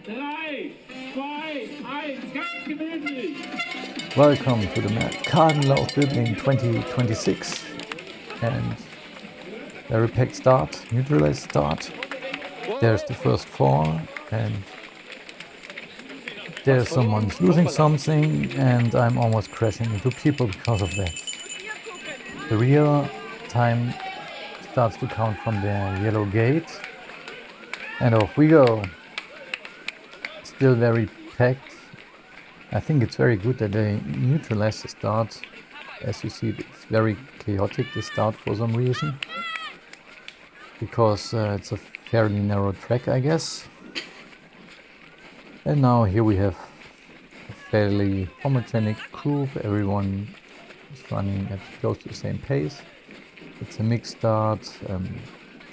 3, 2, 1, ganz gemütlich. Welcome to the Mercandenlauf building 2026 and very packed start, neutralized start. There's the first four and there's someone's losing something and I'm almost crashing into people because of that. The real time starts to count from the yellow gate and off we go. Still very packed. I think it's very good that they neutralize the start. As you see, it's very chaotic, the start, for some reason. Because it's a fairly narrow track, I guess. And now here we have a fairly homogenic group. Everyone is running at close to the same pace. It's a mixed start,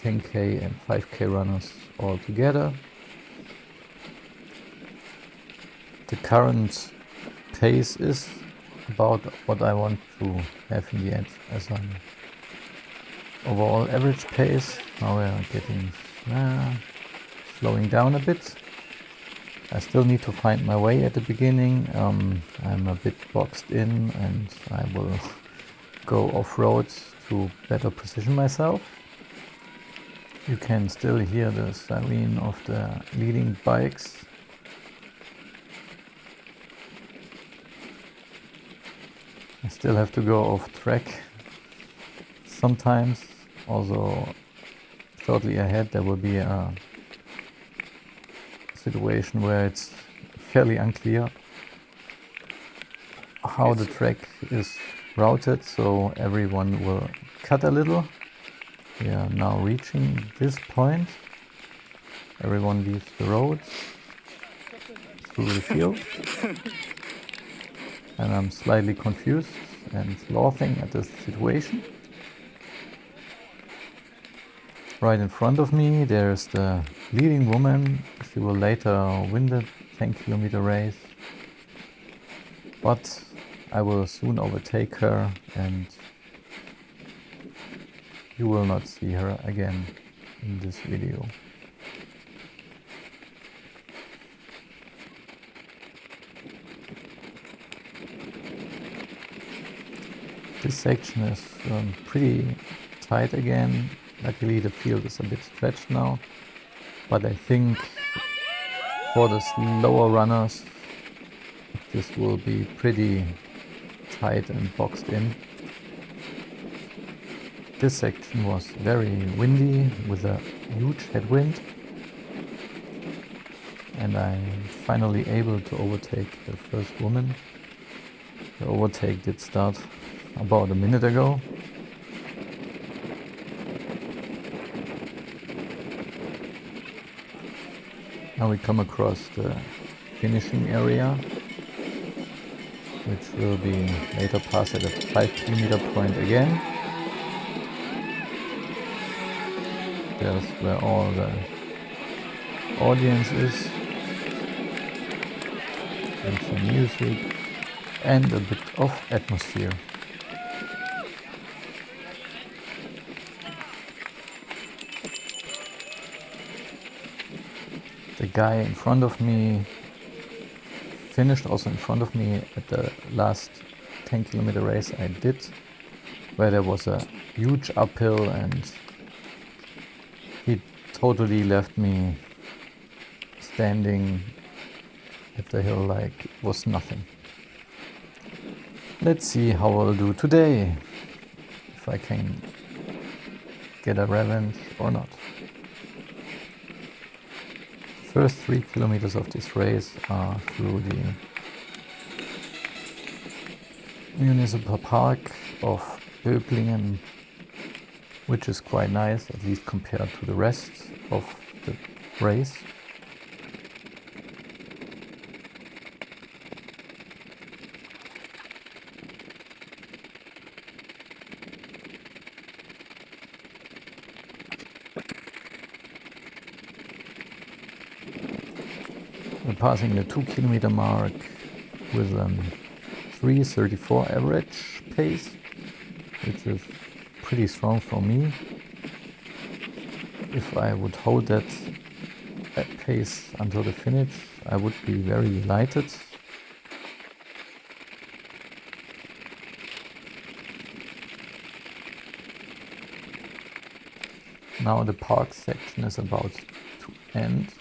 10k and 5k runners all together. The current pace is about what I want to have in the end as an overall average pace. Now we are getting slowing down a bit. I still need to find my way at the beginning. I'm a bit boxed in and I will go off-road to better position myself. You can still hear the siren of the leading bikes. I still have to go off track sometimes. Also, shortly ahead there will be a situation where it's fairly unclear how the track is routed, so everyone will cut a little. We are now reaching this point. Everyone leaves the road through the field. And I'm slightly confused and laughing at the situation. Right in front of me there's the leading woman. She will later win the 10-kilometer race. But I will soon overtake her and you will not see her again in this video. This section is pretty tight again. Luckily the field is a bit stretched now, but I think for the slower runners this will be pretty tight and boxed in. This section was very windy with a huge headwind and I'm finally able to overtake the first woman. The overtake did start about a minute ago. Now we come across the finishing area, which will be later passed at a 5-kilometer point again. There's where all the audience is, and some music and a bit of atmosphere. The guy in front of me finished also in front of me at the last 10-kilometer race I did, where there was a huge uphill and he totally left me standing at the hill like it was nothing. Let's see how I'll do today, if I can get a revenge or not. First 3 kilometers of this race are through the municipal park of Böblingen, which is quite nice, at least compared to the rest of the race. We're passing the 2-kilometer mark with a 3:34 average pace, which is pretty strong for me. If I would hold that pace until the finish, I would be very delighted. Now the park section is about to end,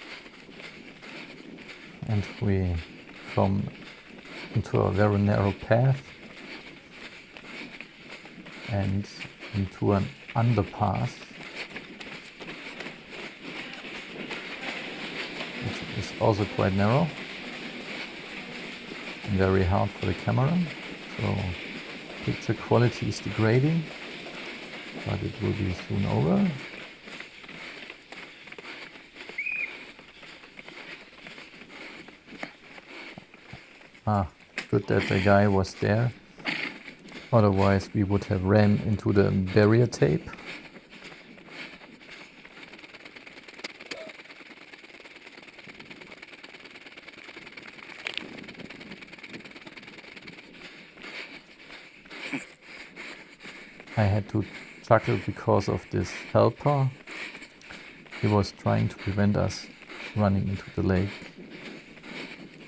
and we come into a very narrow path and into an underpass. It is also quite narrow and very hard for the camera, so picture quality is degrading, but it will be soon over. Good that the guy was there, otherwise we would have ran into the barrier tape. I had to chuckle because of this helper. He was trying to prevent us running into the lake,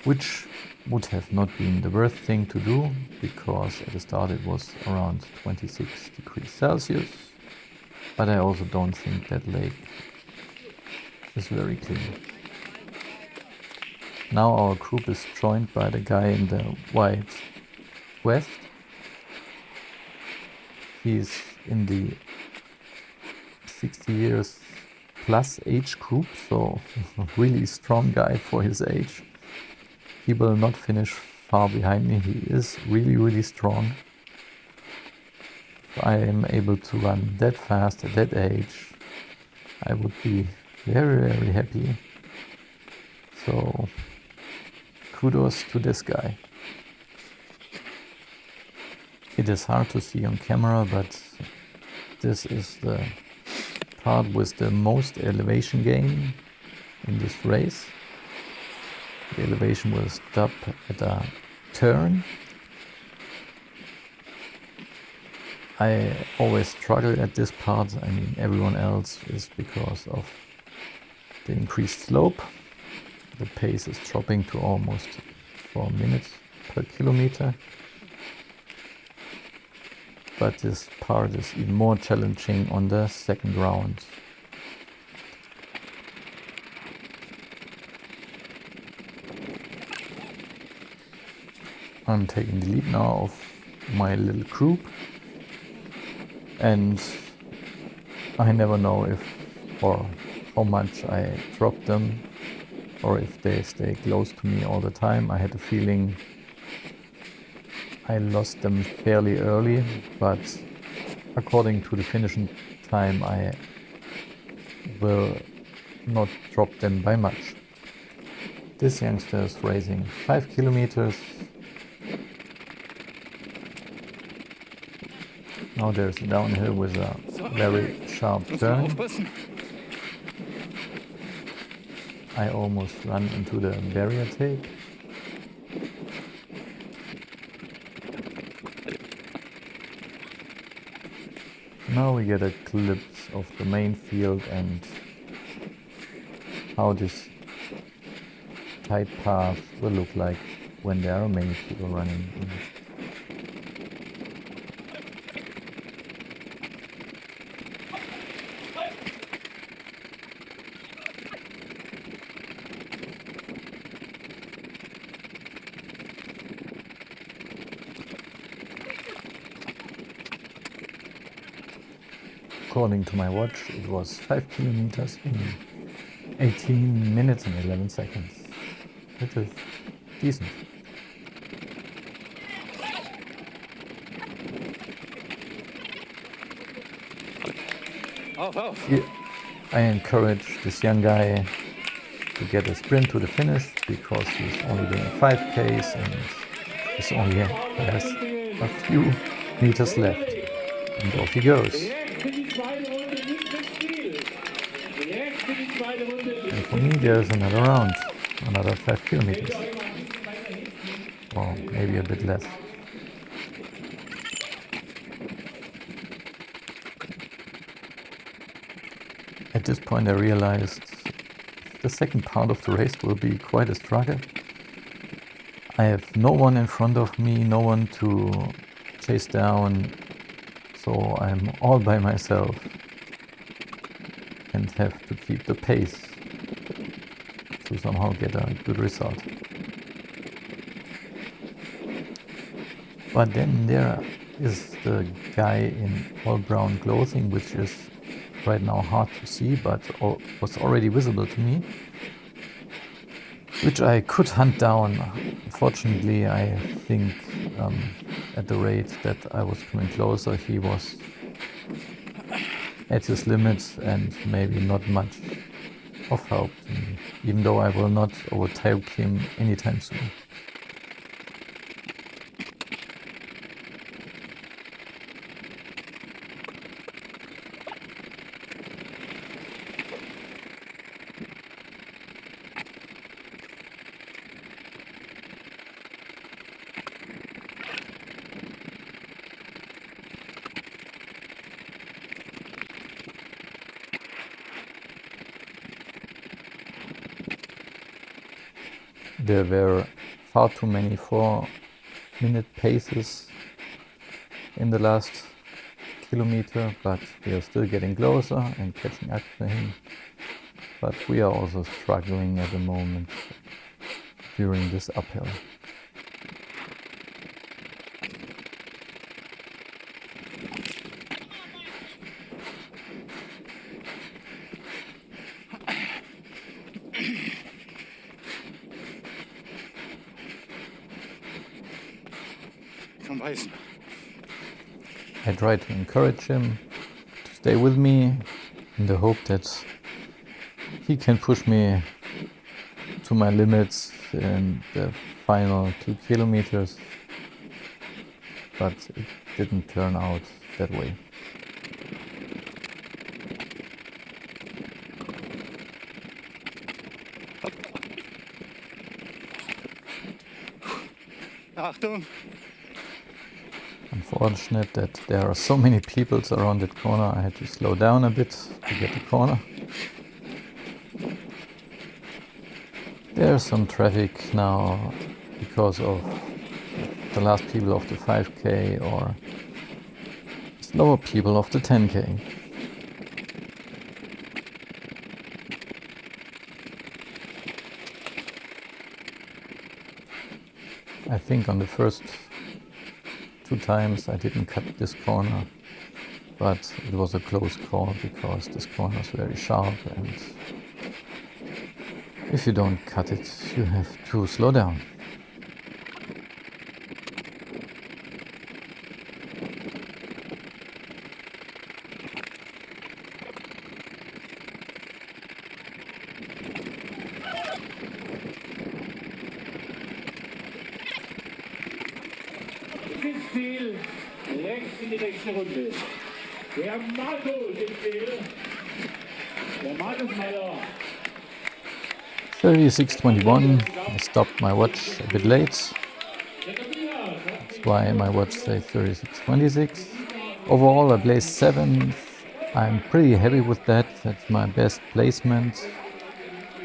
which would have not been the worst thing to do, because at the start it was around 26 degrees Celsius, but I also don't think that lake is very clean. Now our group is joined by the guy in the white vest. He's in the 60 years plus age group, so a really strong guy for his age. He will not finish far behind me. He is really strong. If I am able to run that fast at that age, I would be very happy. So kudos to this guy. It is hard to see on camera, but this is the part with the most elevation gain in this race. The elevation will stop at a turn. I always struggle at this part. I mean, everyone else is because of the increased slope. The pace is dropping to almost 4 minutes per kilometer. But this part is even more challenging on the second round. I'm taking the lead now of my little group, and I never know if or how much I drop them or if they stay close to me all the time. I had a feeling I lost them fairly early, but according to the finishing time I will not drop them by much. This youngster is racing 5 kilometers. Now there's a downhill with a very sharp turn. I almost run into the barrier tape. Now we get a glimpse of the main field and how this tight path will look like when there are many people running in it. According to my watch, it was 5 kilometers in 18 minutes and 11 seconds, which is decent. I encourage this young guy to get a sprint to the finish, because he's only doing 5Ks and he only has a few meters left. And off he goes. And for me there's another round, another 5 kilometers. Or maybe a bit less. At this point I realized the second part of the race will be quite a struggle. I have no one in front of me, no one to chase down, so I'm all by myself and have to keep the pace to somehow get a good result. But then there is the guy in all brown clothing, which is right now hard to see, but was already visible to me, which I could hunt down. Unfortunately, I think at the rate that I was coming closer, he was at his limits and maybe not much of help to me, even though I will not overtake him anytime soon. There were far too many 4-minute paces in the last kilometer, but we are still getting closer and catching up to him. But we are also struggling at the moment during this uphill. I try to encourage him to stay with me in the hope that he can push me to my limits in the final 2 kilometers, but it didn't turn out that way. Achtung! Unfortunate that there are so many people around that corner. I had to slow down a bit to get the corner. There's some traffic now because of the last people of the 5K or slower people of the 10K. I think on the first 2 times I didn't cut this corner, but it was a close call because this corner is very sharp, and if you don't cut it, you have to slow down. Ziel, rechts in die nächste Runde. Der Markus im Ziel. Der Markus Meier. 36:21. I stopped my watch a bit late. That's why my watch says 36:26. Overall, I placed 7th. I'm pretty happy with that. That's my best placement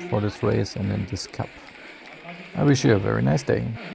for this race and in this cup. I wish you a very nice day.